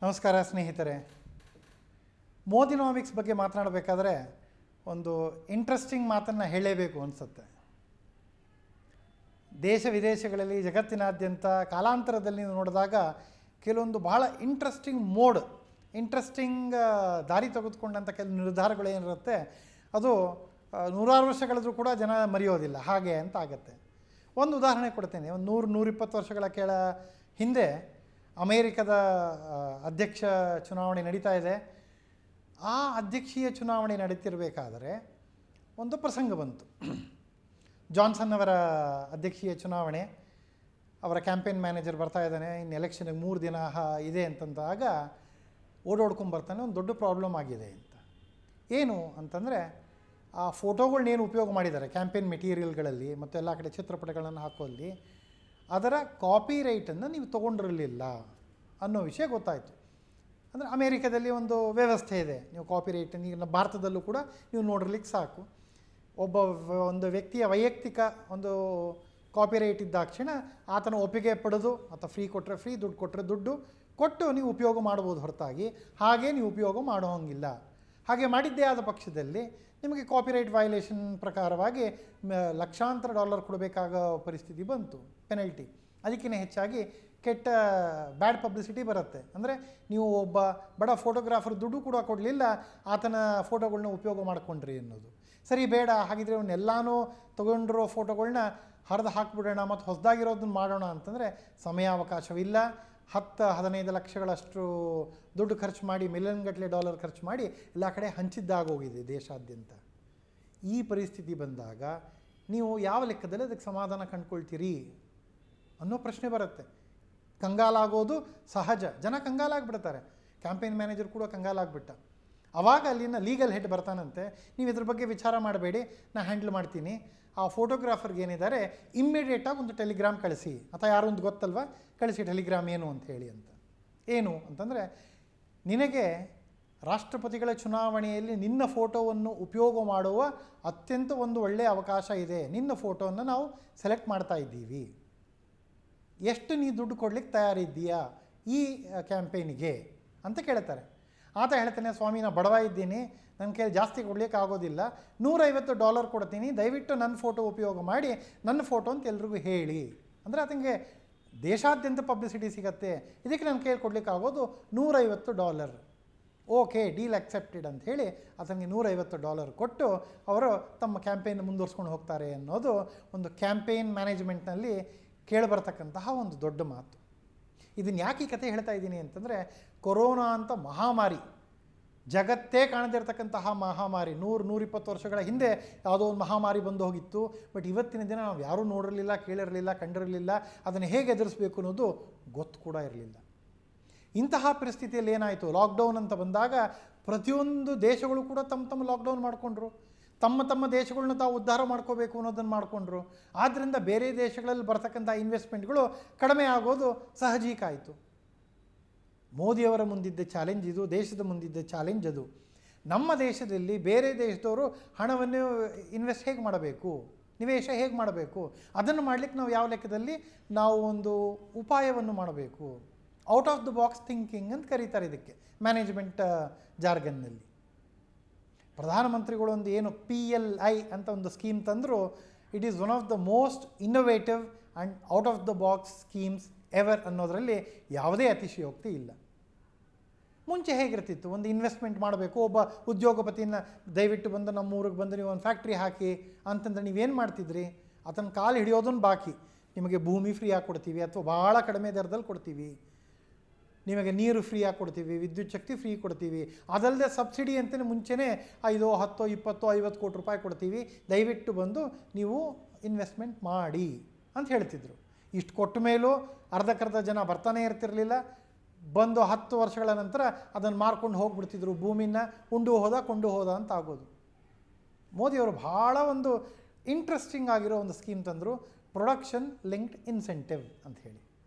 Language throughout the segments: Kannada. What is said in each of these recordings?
ನಮಸ್ಕಾರ ಸ್ನೇಹಿತರೆ. ಮೋದಿನಾಮಿಕ್ಸ್ ಬಗ್ಗೆ ಮಾತನಾಡಬೇಕಾದ್ರೆ ಒಂದು ಇಂಟ್ರೆಸ್ಟಿಂಗ್ ಮಾತನ್ನು ಹೇಳಲೇಬೇಕು ಅನಿಸುತ್ತೆ. ದೇಶ ವಿದೇಶಗಳಲ್ಲಿ ಜಗತ್ತಿನಾದ್ಯಂತ ಕಾಲಾಂತರದಲ್ಲಿ ನೀವು ನೋಡಿದಾಗ ಕೆಲವೊಂದು ಬಹಳ ಇಂಟ್ರೆಸ್ಟಿಂಗ್ ದಾರಿ ತೆಗೆದುಕೊಂಡಂಥ ಕೆಲವು ನಿರ್ಧಾರಗಳು ಏನಿರುತ್ತೆ ಅದು ನೂರಾರು ವರ್ಷಗಳಾದರೂ ಕೂಡ ಜನ ಮರೆಯೋದಿಲ್ಲ, ಹಾಗೆ ಅಂತ ಆಗುತ್ತೆ. ಒಂದು ಉದಾಹರಣೆ ಕೊಡ್ತೇನೆ. ಒಂದು 100-120 ವರ್ಷಗಳ ಹಿಂದೆ ಅಮೇರಿಕದ ಅಧ್ಯಕ್ಷ ಚುನಾವಣೆ ನಡೀತಾ ಇದೆ. ಆ ಅಧ್ಯಕ್ಷೀಯ ಚುನಾವಣೆ ನಡೀತಿರಬೇಕಾದರೆ ಒಂದು ಪ್ರಸಂಗ ಬಂತು. ಜಾನ್ಸನ್ ಅವರ ಅಧ್ಯಕ್ಷೀಯ ಚುನಾವಣೆ, ಅವರ ಕ್ಯಾಂಪೇನ್ ಮ್ಯಾನೇಜರ್ ಬರ್ತಾ ಇದ್ದಾನೆ, ಇನ್ನು ಎಲೆಕ್ಷನ್ಗೆ 3 ದಿನ ಇದೆ ಅಂತಂದಾಗ ಓಡಾಡ್ಕೊಂಬರ್ತಾನೆ. ಒಂದು ದೊಡ್ಡ ಪ್ರಾಬ್ಲಮ್ ಆಗಿದೆ ಅಂತ. ಏನು ಅಂತಂದರೆ, ಆ ಫೋಟೋಗಳನ್ನೇನು ಉಪಯೋಗ ಮಾಡಿದ್ದಾರೆ ಕ್ಯಾಂಪೇನ್ ಮೆಟೀರಿಯಲ್ಗಳಲ್ಲಿ ಮತ್ತು ಎಲ್ಲ ಕಡೆ ಚಿತ್ರಪಟಗಳನ್ನು ಹಾಕೋಲ್ಲಿ, ಅದರ ಕಾಪಿ ರೈಟನ್ನು ನೀವು ತೊಗೊಂಡಿರಲಿಲ್ಲ ಅನ್ನೋ ವಿಷಯ ಗೊತ್ತಾಯಿತು. ಅಂದರೆ ಅಮೇರಿಕದಲ್ಲಿ ಒಂದು ವ್ಯವಸ್ಥೆ ಇದೆ, ನೀವು ಕಾಪಿ ರೈಟನ್ನು ಈಗ ಭಾರತದಲ್ಲೂ ಕೂಡ ನೀವು ನೋಡಿರ್ಲಿಕ್ಕೆ ಸಾಕು. ಒಂದು ವ್ಯಕ್ತಿಯ ವೈಯಕ್ತಿಕ ಒಂದು ಕಾಪಿ ರೈಟ್ ಇದ್ದಾಕ್ಷಣ ಆತನ ಒಪ್ಪಿಗೆ ಪಡೆದು ಅಥವಾ ಫ್ರೀ ಕೊಟ್ಟರೆ ಫ್ರೀ, ದುಡ್ಡು ಕೊಟ್ಟರೆ ದುಡ್ಡು ಕೊಟ್ಟು ನೀವು ಉಪಯೋಗ ಮಾಡ್ಬೋದು, ಹೊರತಾಗಿ ಹಾಗೆ ನೀವು ಉಪಯೋಗ ಮಾಡೋ ಹಂಗಿಲ್ಲ. ಹಾಗೆ ಮಾಡಿದ್ದೇ ಆದ ಪಕ್ಷದಲ್ಲಿ ನಿಮಗೆ ಕಾಪಿರೈಟ್ ವೈಲೇಷನ್ ಪ್ರಕಾರವಾಗಿ ಲಕ್ಷಾಂತರ $1 ಕೊಡಬೇಕಾಗೋ ಪರಿಸ್ಥಿತಿ ಬಂತು, ಪೆನಲ್ಟಿ. ಅದಕ್ಕಿಂತ ಹೆಚ್ಚಾಗಿ ಕೆಟ್ಟ ಬ್ಯಾಡ್ ಪಬ್ಲಿಸಿಟಿ ಬರುತ್ತೆ. ಅಂದರೆ ನೀವು ಒಬ್ಬ ಬಡ ಫೋಟೋಗ್ರಾಫರ್ ದುಡ್ಡು ಕೂಡ ಕೊಡಲಿಲ್ಲ, ಆತನ ಫೋಟೋಗಳನ್ನ ಉಪಯೋಗ ಮಾಡಿಕೊಂಡ್ರಿ ಅನ್ನೋದು ಸರಿ ಬೇಡ. ಹಾಗಿದ್ರೆ ಅವನ್ನೆಲ್ಲನೂ ತೊಗೊಂಡಿರೋ ಫೋಟೋಗಳನ್ನ ಹರಿದು ಹಾಕಿಬಿಡೋಣ ಮತ್ತು ಹೊಸದಾಗಿರೋದನ್ನ ಮಾಡೋಣ ಅಂತಂದರೆ ಸಮಯಾವಕಾಶವಿಲ್ಲ. 10-15 ಲಕ್ಷಗಳಷ್ಟು ದುಡ್ಡು ಖರ್ಚು ಮಾಡಿ, $1,000,000 $1 ಖರ್ಚು ಮಾಡಿ ಎಲ್ಲ ಕಡೆ ಹಂಚಿದ್ದಾಗೋಗಿದೆ ದೇಶಾದ್ಯಂತ. ಈ ಪರಿಸ್ಥಿತಿ ಬಂದಾಗ ನೀವು ಯಾವ ಲೆಕ್ಕದಲ್ಲಿ ಅದಕ್ಕೆ ಸಮಾಧಾನ ಕಂಡುಕೊಳ್ತೀರಿ ಅನ್ನೋ ಪ್ರಶ್ನೆ ಬರುತ್ತೆ. ಕಂಗಾಲಾಗೋದು ಸಹಜ, ಜನ ಕಂಗಾಲಾಗ್ಬಿಡ್ತಾರೆ. ಕ್ಯಾಂಪೇನ್ ಮ್ಯಾನೇಜರ್ ಕೂಡ ಕಂಗಾಲಾಗ್ಬಿಟ್ಟ. ಆವಾಗ ಅಲ್ಲಿನ ಲೀಗಲ್ ಹೆಡ್ ಬರ್ತಾನಂತೆ, ನೀವು ಇದ್ರ ಬಗ್ಗೆ ವಿಚಾರ ಮಾಡಬೇಡಿ, ನಾನು ಹ್ಯಾಂಡಲ್ ಮಾಡ್ತೀನಿ. ಆ ಫೋಟೋಗ್ರಾಫರ್ಗೆ ಏನಿದ್ದಾರೆ ಇಮ್ಮಿಡಿಯೇಟಾಗಿ ಒಂದು ಟೆಲಿಗ್ರಾಮ್ ಕಳಿಸಿ, ಅಥವಾ ಯಾರೋ ಒಂದು ಗೊತ್ತಲ್ವ, ಕಳಿಸಿ ಟೆಲಿಗ್ರಾಮ್ ಏನು ಅಂತ ಹೇಳಿ ಅಂತ. ಏನು ಅಂತಂದರೆ, ನಿನಗೆ ರಾಷ್ಟ್ರಪತಿಗಳ ಚುನಾವಣೆಯಲ್ಲಿ ನಿನ್ನ ಫೋಟೋವನ್ನು ಉಪಯೋಗ ಮಾಡುವ ಅತ್ಯಂತ ಒಂದು ಒಳ್ಳೆಯ ಅವಕಾಶ ಇದೆ. ನಿನ್ನ ಫೋಟೋವನ್ನು ನಾವು ಸೆಲೆಕ್ಟ್ ಮಾಡ್ತಾ ಇದ್ದೀವಿ, ಎಷ್ಟು ನೀ ದುಡ್ಡು ಕೊಡ್ಲಿಕ್ಕೆ ತಯಾರಿದ್ದೀಯಾ ಈ ಕ್ಯಾಂಪೇನಿಗೆ ಅಂತ ಕೇಳ್ತಾರೆ. ಆತ ಹೇಳ್ತಾನೆ, ಸ್ವಾಮಿ ನಾನು ಬಡವ ಇದ್ದೀನಿ, ನನ್ನ ಕೈಲಿ ಜಾಸ್ತಿ ಕೊಡ್ಲಿಕ್ಕೆ ಆಗೋದಿಲ್ಲ, $150 ಕೊಡ್ತೀನಿ, ದಯವಿಟ್ಟು ನನ್ನ ಫೋಟೋ ಉಪಯೋಗ ಮಾಡಿ ನನ್ನ ಫೋಟೋ ಅಂತ ಎಲ್ರಿಗೂ ಹೇಳಿ. ಅಂದರೆ ಆತನಿಗೆ ದೇಶಾದ್ಯಂತ ಪಬ್ಲಿಸಿಟಿ ಸಿಗತ್ತೆ, ಇದಕ್ಕೆ ನನ್ನ ಕೈಲಿ ಕೊಡ್ಲಿಕ್ಕೆ ಆಗೋದು $150. ಓಕೆ, ಡೀಲ್ ಅಕ್ಸೆಪ್ಟೆಡ್ ಅಂತ ಹೇಳಿ ಆತನಿಗೆ $150 ಕೊಟ್ಟು ಅವರು ತಮ್ಮ ಕ್ಯಾಂಪೇನ್ ಮುಂದುವರ್ಸ್ಕೊಂಡು ಹೋಗ್ತಾರೆ ಅನ್ನೋದು ಒಂದು ಕ್ಯಾಂಪೇನ್ ಮ್ಯಾನೇಜ್ಮೆಂಟ್ನಲ್ಲಿ ಕೇಳಿಬರ್ತಕ್ಕಂತಹ ಒಂದು ದೊಡ್ಡ ಮಾತು. ಇದನ್ನು ಯಾಕೆ ಈ ಕಥೆ ಹೇಳ್ತಾ ಇದ್ದೀನಿ ಅಂತಂದರೆ, ಕೊರೋನಾ ಅಂತ ಮಹಾಮಾರಿ, ಜಗತ್ತೇ ಕಾಣದಿರ್ತಕ್ಕಂತಹ ಮಹಾಮಾರಿ, 100-120 ವರ್ಷಗಳ ಹಿಂದೆ ಯಾವುದೋ ಒಂದು ಮಹಾಮಾರಿ ಬಂದು ಹೋಗಿತ್ತು. ಬಟ್ ಇವತ್ತಿನ ದಿನ ನಾವು ಯಾರೂ ನೋಡಿರಲಿಲ್ಲ, ಕೇಳಿರಲಿಲ್ಲ, ಕಂಡಿರಲಿಲ್ಲ, ಅದನ್ನು ಹೇಗೆ ಎದುರಿಸಬೇಕು ಅನ್ನೋದು ಗೊತ್ತು ಕೂಡ ಇರಲಿಲ್ಲ. ಇಂತಹ ಪರಿಸ್ಥಿತಿಯಲ್ಲಿ ಏನಾಯಿತು, ಲಾಕ್ಡೌನ್ ಅಂತ ಬಂದಾಗ ಪ್ರತಿಯೊಂದು ದೇಶಗಳು ಕೂಡ ತಮ್ಮ ಲಾಕ್ಡೌನ್ ಮಾಡಿಕೊಂಡ್ರು, ತಮ್ಮ ದೇಶಗಳನ್ನ ತಾವು ಉದ್ಧಾರ ಮಾಡ್ಕೋಬೇಕು ಅನ್ನೋದನ್ನು ಮಾಡಿಕೊಂಡ್ರು. ಆದ್ದರಿಂದ ಬೇರೆ ದೇಶಗಳಲ್ಲಿ ಬರ್ತಕ್ಕಂಥ ಇನ್ವೆಸ್ಟ್ಮೆಂಟ್ಗಳು ಕಡಿಮೆ ಆಗೋದು ಸಹಜೀಕ ಆಯಿತು. ಮೋದಿಯವರ ಮುಂದಿದ್ದ ಚಾಲೆಂಜ್ ಇದು, ದೇಶದ ಮುಂದಿದ್ದ ಚಾಲೆಂಜ್ ಅದು. ನಮ್ಮ ದೇಶದಲ್ಲಿ ಬೇರೆ ದೇಶದವರು ಹಣವನ್ನು ಇನ್ವೆಸ್ಟ್ ಹೇಗೆ ಮಾಡಬೇಕು, ನಿವೇಶ ಹೇಗೆ ಮಾಡಬೇಕು, ಅದನ್ನು ಮಾಡಲಿಕ್ಕೆ ನಾವು ಯಾವ ಲೆಕ್ಕದಲ್ಲಿ ನಾವು ಒಂದು ಉಪಾಯವನ್ನು ಮಾಡಬೇಕು. Out of the box thinking ಅಂತ ಕರೀತಾರೆ ಇದಕ್ಕೆ ಮ್ಯಾನೇಜ್ಮೆಂಟ್ ಜಾರ್ಗನ್ನಲ್ಲಿ. ಪ್ರಧಾನಮಂತ್ರಿಗಳು ಒಂದು ಏನು PLI ಅಂತ ಒಂದು ಸ್ಕೀಮ್ ತಂದರು, it is one of the most innovative and out of the box schemes ever ಅನ್ನೋದರಲ್ಲಿ ಯಾವುದೇ ಅತಿಶಯೋಕ್ತಿ ಇಲ್ಲ. ಮುಂಚೆ ಹೇಗಿರ್ತಿತ್ತು, ಒಂದು ಇನ್ವೆಸ್ಟ್ಮೆಂಟ್ ಮಾಡಬೇಕು, ಒಬ್ಬ ಉದ್ಯೋಗಪತಿಯನ್ನು ದಯವಿಟ್ಟು ಬಂದು ನಮ್ಮ ಊರಿಗೆ ಬಂದು ನೀವು ಒಂದು ಫ್ಯಾಕ್ಟ್ರಿ ಹಾಕಿ ಅಂತಂದ್ರೆ ನೀವೇನು ಮಾಡ್ತಿದ್ರಿ, ಆತನ ಕಾಲು ಹಿಡಿಯೋದನ್ನು ಬಾಕಿ, ನಿಮಗೆ ಭೂಮಿ ಫ್ರೀಯಾಗಿ ಕೊಡ್ತೀವಿ ಅಥವಾ ಭಾಳ ಕಡಿಮೆ ದರದಲ್ಲಿ ಕೊಡ್ತೀವಿ, ನಿಮಗೆ ನೀರು ಫ್ರೀಯಾಗಿ ಕೊಡ್ತೀವಿ, ವಿದ್ಯುತ್ ಶಕ್ತಿ ಫ್ರೀ ಕೊಡ್ತೀವಿ, ಅದಲ್ಲದೆ ಸಬ್ಸಿಡಿ ಅಂತಲೇ ಮುಂಚೆನೇ 5, 10, 20, 50 ಕೋಟಿ ರೂಪಾಯಿ ಕೊಡ್ತೀವಿ, ದಯವಿಟ್ಟು ಬಂದು ನೀವು ಇನ್ವೆಸ್ಟ್ಮೆಂಟ್ ಮಾಡಿ ಅಂತ ಹೇಳ್ತಿದ್ರು. ಇಷ್ಟು ಕೊಟ್ಟ ಮೇಲೂ ಅರ್ಧಕ್ಕರ್ಧ ಜನ ಬರ್ತಾನೆ ಇರ್ತಿರಲಿಲ್ಲ. ಬಂದು 10 ವರ್ಷಗಳ ನಂತರ ಅದನ್ನು ಮಾರ್ಕೊಂಡು ಹೋಗ್ಬಿಡ್ತಿದ್ರು, ಭೂಮಿನ ಉಂಡು ಹೋದ ಕೊಂಡು ಹೋದ ಅಂತ ಆಗೋದು. ಮೋದಿಯವರು ಭಾಳ ಒಂದು ಇಂಟ್ರೆಸ್ಟಿಂಗ್ ಆಗಿರೋ ಒಂದು ಸ್ಕೀಮ್ ತಂದರು, ಪ್ರೊಡಕ್ಷನ್ ಲಿಂಕ್ಡ್ ಇನ್ಸೆಂಟಿವ್ ಅಂತ ಹೇಳಿ.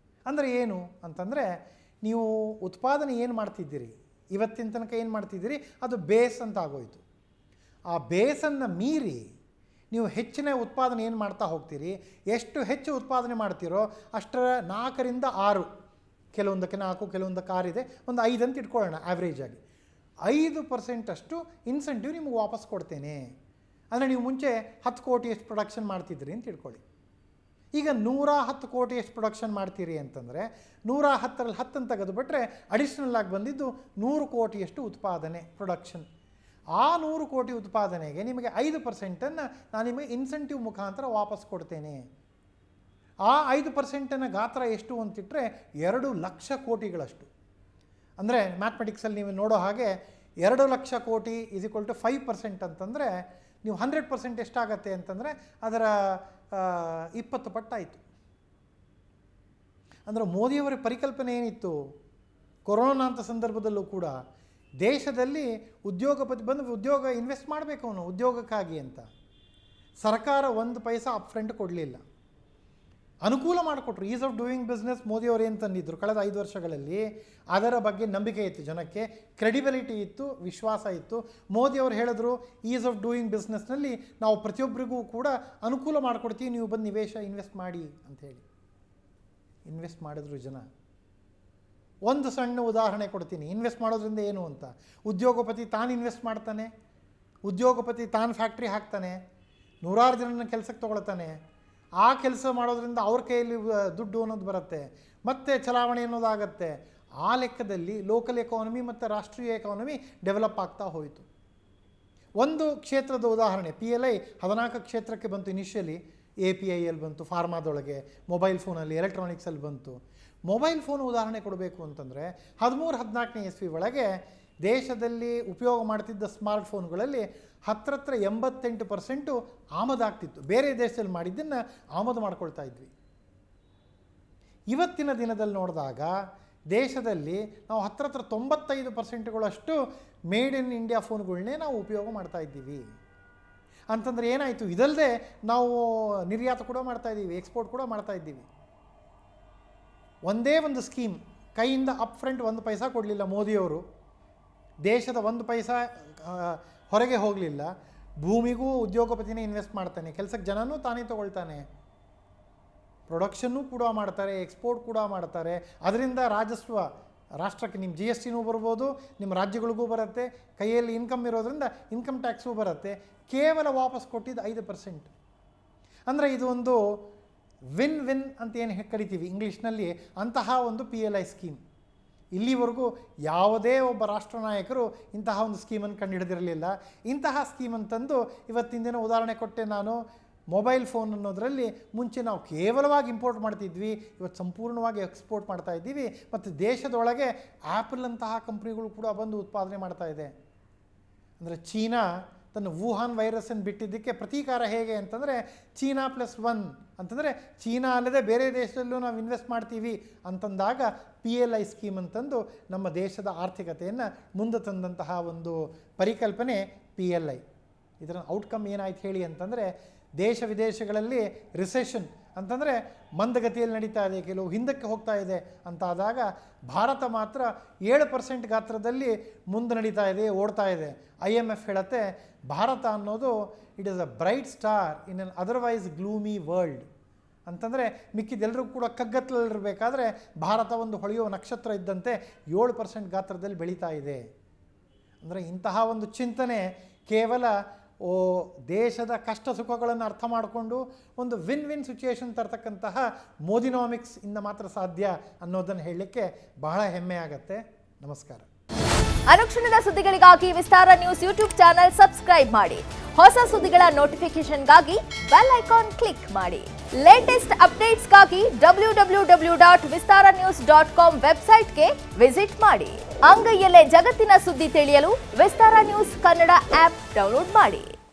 ಅಂದರೆ ಏನು ಅಂತಂದರೆ, ನೀವು ಉತ್ಪಾದನೆ ಏನು ಮಾಡ್ತಿದ್ದೀರಿ, ಇವತ್ತಿನ ತನಕ ಏನು ಮಾಡ್ತಿದ್ದೀರಿ, ಅದು ಬೇಸ್ ಅಂತ ಆಗೋಯಿತು. ಆ ಬೇಸನ್ನು ಮೀರಿ ನೀವು ಹೆಚ್ಚಿನ ಉತ್ಪಾದನೆ ಏನು ಮಾಡ್ತಾ ಹೋಗ್ತೀರಿ, ಎಷ್ಟು ಹೆಚ್ಚು ಉತ್ಪಾದನೆ ಮಾಡ್ತೀರೋ ಅಷ್ಟರ 4 ರಿಂದ 6 ಕೆಲವೊಂದಕ್ಕೆ 4, ಕೆಲವೊಂದಕ್ಕೆ 6 ಇದೆ, ಒಂದು 5 ಅಂತ ಇಟ್ಕೊಳ್ಳೋಣ ಆ್ಯಾವ್ರೇಜ್ ಆಗಿ. 5% ಅಷ್ಟು ಇನ್ಸೆಂಟಿವ್ ನಿಮಗೆ ವಾಪಸ್ ಕೊಡ್ತೇನೆ. ಅಂದರೆ ನೀವು ಮುಂಚೆ 10 ಕೋಟಿಯಷ್ಟು ಪ್ರೊಡಕ್ಷನ್ ಮಾಡ್ತಿದ್ರಿ ಅಂತ ಇಟ್ಕೊಳ್ಳಿ. ಈಗ 110 ಕೋಟಿಯಷ್ಟು ಪ್ರೊಡಕ್ಷನ್ ಮಾಡ್ತೀರಿ ಅಂತಂದರೆ 110ರಲ್ಲಿ 10 ತೆಗೆದುಬಿಟ್ರೆ ಅಡಿಷ್ನಲ್ ಆಗಿ ಬಂದಿದ್ದು 100 ಕೋಟಿಯಷ್ಟು ಉತ್ಪಾದನೆ ಪ್ರೊಡಕ್ಷನ್. ಆ 100 ಕೋಟಿ ಉತ್ಪಾದನೆಗೆ ನಿಮಗೆ 5%ಅನ್ನು ನಾನು ನಿಮಗೆ ಇನ್ಸೆಂಟಿವ್ ಮುಖಾಂತರ ವಾಪಸ್ ಕೊಡ್ತೇನೆ. ಆ 5%ನ ಗಾತ್ರ ಎಷ್ಟು ಅಂತಿಟ್ಟರೆ 2 ಲಕ್ಷ ಕೋಟಿಗಳಷ್ಟು. ಅಂದರೆ ಮ್ಯಾಥಮೆಟಿಕ್ಸಲ್ಲಿ ನೀವು ನೋಡೋ ಹಾಗೆ 2 ಲಕ್ಷ ಕೋಟಿ = 5% ಅಂತಂದರೆ ನೀವು 100% ಎಷ್ಟಾಗತ್ತೆ ಅಂತಂದರೆ ಅದರ 20 ಪಟ್ಟಾಯಿತು. ಅಂದರೆ ಮೋದಿಯವರ ಪರಿಕಲ್ಪನೆ ಏನಿತ್ತು, ಕೊರೋನಾ ಅಂತ ಸಂದರ್ಭದಲ್ಲೂ ಕೂಡ ದೇಶದಲ್ಲಿ ಉದ್ಯೋಗಪತಿ ಬಂದು ಉದ್ಯೋಗ ಇನ್ವೆಸ್ಟ್ ಮಾಡಬೇಕು ಅವನು ಉದ್ಯೋಗಕ್ಕಾಗಿ ಅಂತ. ಸರ್ಕಾರ 1 ಪೈಸಾ ಅಪ್ಫ್ರಂಟ್ ಕೊಡಲಿಲ್ಲ, ಅನುಕೂಲ ಮಾಡಿಕೊಟ್ರು. ಈಸ್ ಆಫ್ ಡೂಯಿಂಗ್ ಬಿಸ್ನೆಸ್ ಮೋದಿಯವರು ಏನು ತಂದಿದ್ದರು ಕಳೆದ 5 ವರ್ಷಗಳಲ್ಲಿ, ಅದರ ಬಗ್ಗೆ ನಂಬಿಕೆ ಇತ್ತು ಜನಕ್ಕೆ, ಕ್ರೆಡಿಬಿಲಿಟಿ ಇತ್ತು, ವಿಶ್ವಾಸ ಇತ್ತು. ಮೋದಿಯವರು ಹೇಳಿದ್ರು ಈಸ್ ಆಫ್ ಡೂಯಿಂಗ್ ಬಿಸ್ನೆಸ್ನಲ್ಲಿ ನಾವು ಪ್ರತಿಯೊಬ್ಬರಿಗೂ ಕೂಡ ಅನುಕೂಲ ಮಾಡಿಕೊಡ್ತೀವಿ, ನೀವು ಬಂದು ಇನ್ವೆಸ್ಟ್ ಮಾಡಿ ಅಂಥೇಳಿ. ಇನ್ವೆಸ್ಟ್ ಮಾಡಿದ್ರು ಜನ. ಒಂದು ಸಣ್ಣ ಉದಾಹರಣೆ ಕೊಡ್ತೀನಿ, ಇನ್ವೆಸ್ಟ್ ಮಾಡೋದ್ರಿಂದ ಏನು ಅಂತ. ಉದ್ಯೋಗಪತಿ ತಾನು ಇನ್ವೆಸ್ಟ್ ಮಾಡ್ತಾನೆ, ಉದ್ಯೋಗಪತಿ ತಾನು ಫ್ಯಾಕ್ಟ್ರಿ ಹಾಕ್ತಾನೆ, 100 ಜನನ ಕೆಲಸಕ್ಕೆ ತೊಗೊಳ್ತಾನೆ. ಆ ಕೆಲಸ ಮಾಡೋದ್ರಿಂದ ಅವ್ರ ಕೈಯಲ್ಲಿ ದುಡ್ಡು ಅನ್ನೋದು ಬರುತ್ತೆ, ಮತ್ತು ಚಲಾವಣೆ ಅನ್ನೋದಾಗತ್ತೆ. ಆ ಲೆಕ್ಕದಲ್ಲಿ ಲೋಕಲ್ ಎಕಾನಮಿ ಮತ್ತು ರಾಷ್ಟ್ರೀಯ ಎಕಾನಮಿ ಡೆವಲಪ್ ಆಗ್ತಾ ಹೋಯಿತು. ಒಂದು ಕ್ಷೇತ್ರದ ಉದಾಹರಣೆ, PLI 14 ಕ್ಷೇತ್ರಕ್ಕೆ ಬಂತು. ಇನಿಷಿಯಲಿ APIL ಬಂತು, ಫಾರ್ಮಾದೊಳಗೆ, ಮೊಬೈಲ್ ಫೋನಲ್ಲಿ, ಎಲೆಕ್ಟ್ರಾನಿಕ್ಸಲ್ಲಿ ಬಂತು. ಮೊಬೈಲ್ ಫೋನ್ ಉದಾಹರಣೆ ಕೊಡಬೇಕು ಅಂತಂದರೆ 13-14ನೇ ಇಸ್ವಿ ಒಳಗೆ ದೇಶದಲ್ಲಿ ಉಪಯೋಗ ಮಾಡ್ತಿದ್ದ ಸ್ಮಾರ್ಟ್ಫೋನ್ಗಳಲ್ಲಿ 88% ಆಮದಾಗ್ತಿತ್ತು. ಬೇರೆ ದೇಶದಲ್ಲಿ ಮಾಡಿದ್ದನ್ನು ಆಮದು ಮಾಡ್ಕೊಳ್ತಾ ಇದ್ವಿ. ಇವತ್ತಿನ ದಿನದಲ್ಲಿ ನೋಡಿದಾಗ ದೇಶದಲ್ಲಿ ನಾವು 95%ಗಳಷ್ಟು ಮೇಡ್ ಇನ್ ಇಂಡಿಯಾ ಫೋನ್ಗಳನ್ನೇ ನಾವು ಉಪಯೋಗ ಮಾಡ್ತಾ ಇದ್ದೀವಿ. ಅಂತಂದರೆ ಏನಾಯಿತು, ಇದಲ್ಲದೆ ನಾವು ನಿರ್ಯಾತ ಕೂಡ ಮಾಡ್ತಾಯಿದ್ದೀವಿ, ಎಕ್ಸ್ಪೋರ್ಟ್ ಕೂಡ ಮಾಡ್ತಾ ಇದ್ದೀವಿ. ಒಂದೇ ಒಂದು ಸ್ಕೀಮ್, ಕೈಯಿಂದ ಅಪ್ಫ್ರಂಟ್ 1 ಪೈಸಾ ಕೊಡಲಿಲ್ಲ ಮೋದಿಯವರು, ದೇಶದ 1 ಪೈಸಾ ಹೊರಗೆ ಹೋಗಲಿಲ್ಲ. ಭೂಮಿಗೂ ಉದ್ಯೋಗಪತಿನೇ ಇನ್ವೆಸ್ಟ್ ಮಾಡ್ತಾನೆ, ಕೆಲಸಕ್ಕೆ ಜನನೂ ತಾನೇ ತೊಗೊಳ್ತಾನೆ, ಪ್ರೊಡಕ್ಷನ್ನೂ ಕೂಡ ಮಾಡ್ತಾರೆ, ಎಕ್ಸ್ಪೋರ್ಟ್ ಕೂಡ ಮಾಡ್ತಾರೆ. ಅದರಿಂದ ರಾಜಸ್ವ ರಾಷ್ಟ್ರಕ್ಕೆ ನಿಮ್ಮ GSTನೂ ಬರ್ಬೋದು, ನಿಮ್ಮ ರಾಜ್ಯಗಳಿಗೂ ಬರುತ್ತೆ, ಕೈಯಲ್ಲಿ ಇನ್ಕಮ್ ಇರೋದ್ರಿಂದ ಇನ್ಕಮ್ ಟ್ಯಾಕ್ಸೂ ಬರುತ್ತೆ. ಕೇವಲ ವಾಪಸ್ ಕೊಟ್ಟಿದ್ದು 5%. ಅಂದರೆ ಇದು ಒಂದು ವಿನ್ ವಿನ್ ಅಂತ ಏನು ಕರಿತೀವಿ ಇಂಗ್ಲೀಷ್ನಲ್ಲಿ, ಅಂತಹ ಒಂದು PLI ಸ್ಕೀಮ್. ಇಲ್ಲಿವರೆಗೂ ಯಾವುದೇ ಒಬ್ಬ ರಾಷ್ಟ್ರ ನಾಯಕರು ಇಂತಹ ಒಂದು ಸ್ಕೀಮನ್ನು ಕಂಡುಹಿಡಿದಿರಲಿಲ್ಲ. ಇಂತಹ ಸ್ಕೀಮನ್ನು ತಂದು ಇವತ್ತಿನ ದಿನ ಉದಾಹರಣೆ ಕೊಟ್ಟೆ ನಾನು. ಮೊಬೈಲ್ ಫೋನ್ ಅನ್ನೋದರಲ್ಲಿ ಮುಂಚೆ ನಾವು ಕೇವಲವಾಗಿ ಇಂಪೋರ್ಟ್ ಮಾಡ್ತಿದ್ವಿ, ಇವತ್ತು ಸಂಪೂರ್ಣವಾಗಿ ಎಕ್ಸ್ಪೋರ್ಟ್ ಮಾಡ್ತಾ ಇದ್ದೀವಿ. ಮತ್ತು ದೇಶದೊಳಗೆ ಆ್ಯಪಲ್ ಅಂತಹ ಕಂಪ್ನಿಗಳು ಕೂಡ ಬಂದು ಉತ್ಪಾದನೆ ಮಾಡ್ತಾ ಇದೆ. ಅಂದರೆ ಚೀನಾ ತನ್ನ ವುಹಾನ್ ವೈರಸ್ಸನ್ನು ಬಿಟ್ಟಿದ್ದಕ್ಕೆ ಪ್ರತೀಕಾರ ಹೇಗೆ ಅಂತಂದರೆ ಚೀನಾ +1 ಅಂತಂದರೆ ಚೀನಾ ಅಲ್ಲದೆ ಬೇರೆ ದೇಶದಲ್ಲೂ ನಾವು ಇನ್ವೆಸ್ಟ್ ಮಾಡ್ತೀವಿ ಅಂತಂದಾಗ PLI ಸ್ಕೀಮ್ ಅಂತಂದು ನಮ್ಮ ದೇಶದ ಆರ್ಥಿಕತೆಯನ್ನು ಮುಂದೆ ತಂದಂತಹ ಒಂದು ಪರಿಕಲ್ಪನೆ PLI. ಇದರ ಔಟ್ಕಮ್ ಏನಾಯ್ತು ಹೇಳಿ ಅಂತಂದರೆ ದೇಶ ವಿದೇಶಗಳಲ್ಲಿ ರಿಸೆಷನ್ ಅಂತಂದರೆ ಮಂದಗತಿಯಲ್ಲಿ ನಡೀತಾ ಇದೆ, ಕೆಲವು ಹಿಂದಕ್ಕೆ ಹೋಗ್ತಾ ಇದೆ ಅಂತಾದಾಗ ಭಾರತ ಮಾತ್ರ 7% ಗಾತ್ರದಲ್ಲಿ ಮುಂದೆ ನಡೀತಾ ಇದೆ, ಓಡ್ತಾ ಇದೆ. IMF ಹೇಳುತ್ತೆ ಭಾರತ ಅನ್ನೋದು it is a bright star in an otherwise gloomy world. ಅಂತಂದರೆ ಮಿಕ್ಕಿದೆಲ್ಲರೂ ಕೂಡ ಕಗ್ಗತ್ತಲಿರಬೇಕಾದ್ರೆ ಭಾರತ ಒಂದು ಹೊಳೆಯುವ ನಕ್ಷತ್ರ ಇದ್ದಂತೆ 7% ಗಾತ್ರದಲ್ಲಿ ಬೆಳೀತಾ ಇದೆ. ಅಂದರೆ ಇಂತಹ ಒಂದು ಚಿಂತನೆ ಕೇವಲ ದೇಶದ ಕಷ್ಟ ಸುಖಗಳನ್ನು ಅರ್ಥ ಮಾಡಿಕೊಂಡು ಒಂದು ವಿನ್ ವಿನ್ ಸಿಚುಯೇಷನ್ ತರ್ತಕ್ಕಂತಹ ಮೋದಿನಾಮಿಕ್ಸ್ ಇಂದ ಮಾತ್ರ ಸಾಧ್ಯ ಅನ್ನೋದನ್ನು ಹೇಳಲಿಕ್ಕೆ ಬಹಳ ಹೆಮ್ಮೆ ಆಗತ್ತೆ. ನಮಸ್ಕಾರ. ಅನುಕ್ಷಣದ ಸುದ್ದಿಗಳಿಗಾಗಿ ವಿಸ್ತಾರ ನ್ಯೂಸ್ ಯೂಟ್ಯೂಬ್ ಚಾನೆಲ್ ಸಬ್ಸ್ಕ್ರೈಬ್ ಮಾಡಿ. ಹೊಸ ಸುದ್ದಿಗಳ ನೋಟಿಫಿಕೇಶನ್ಗಾಗಿ ಬೆಲ್ ಐಕಾನ್ ಕ್ಲಿಕ್ ಮಾಡಿ. ಲೇಟೆಸ್ಟ್ ಅಪ್ಡೇಟ್ಸ್ಗಾಗಿ www.vistaranews.com ವೆಬ್ಸೈಟ್ಗೆ ವಿಸಿಟ್ ಮಾಡಿ. ಅಂಗೈಯಲ್ಲೇ ಜಗತ್ತಿನ ಸುದ್ದಿ ತಿಳಿಯಲು ವಿಸ್ತಾರ ನ್ಯೂಸ್ ಕನ್ನಡ ಆಪ್ ಡೌನ್ಲೋಡ್ ಮಾಡಿ.